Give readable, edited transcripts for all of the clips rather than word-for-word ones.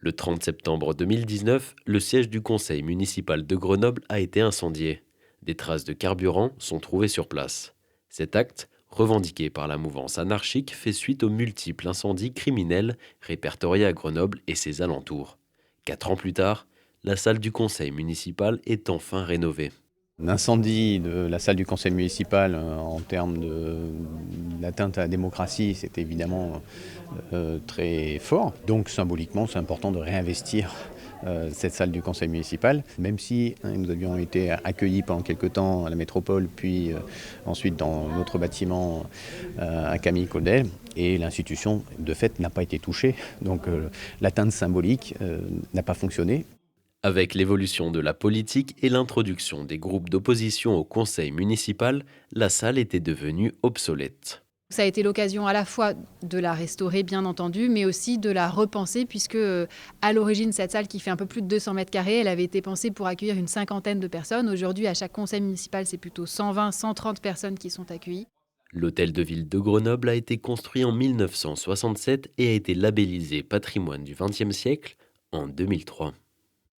Le 30 septembre 2019, le siège du conseil municipal de Grenoble a été incendié. Des traces de carburant sont trouvées sur place. Cet acte, revendiqué par la mouvance anarchique, fait suite aux multiples incendies criminels répertoriés à Grenoble et ses alentours. 4 ans plus tard, la salle du conseil municipal est enfin rénovée. L'incendie de la salle du conseil municipal en termes d'atteinte à la démocratie, c'est évidemment très fort. Donc symboliquement, c'est important de réinvestir cette salle du conseil municipal, même si nous avions été accueillis pendant quelques temps à la métropole, puis ensuite dans notre bâtiment à Camille-Claudel, et l'institution de fait n'a pas été touchée. Donc l'atteinte symbolique n'a pas fonctionné. Avec l'évolution de la politique et l'introduction des groupes d'opposition au conseil municipal, la salle était devenue obsolète. Ça a été l'occasion à la fois de la restaurer, bien entendu, mais aussi de la repenser, puisque à l'origine, cette salle qui fait un peu plus de 200 mètres carrés, elle avait été pensée pour accueillir une cinquantaine de personnes. Aujourd'hui, à chaque conseil municipal, c'est plutôt 120, 130 personnes qui sont accueillies. L'hôtel de ville de Grenoble a été construit en 1967 et a été labellisé patrimoine du XXe siècle en 2003.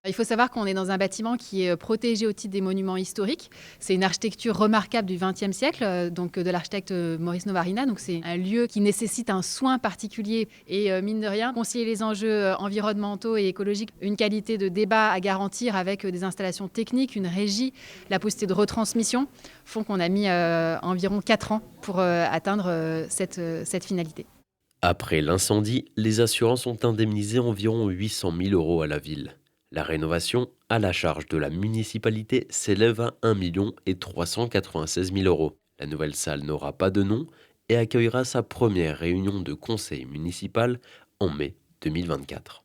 Il faut savoir qu'on est dans un bâtiment qui est protégé au titre des monuments historiques. C'est une architecture remarquable du XXe siècle, donc de l'architecte Maurice Novarina. Donc c'est un lieu qui nécessite un soin particulier et mine de rien, concilier les enjeux environnementaux et écologiques, une qualité de débat à garantir avec des installations techniques, une régie, la possibilité de retransmission, font qu'on a mis environ 4 ans pour atteindre cette finalité. Après l'incendie, les assurances ont indemnisé environ 800 000 euros à la ville. La rénovation, à la charge de la municipalité, s'élève à 1 396 000 euros. La nouvelle salle n'aura pas de nom et accueillera sa première réunion de conseil municipal en mai 2024.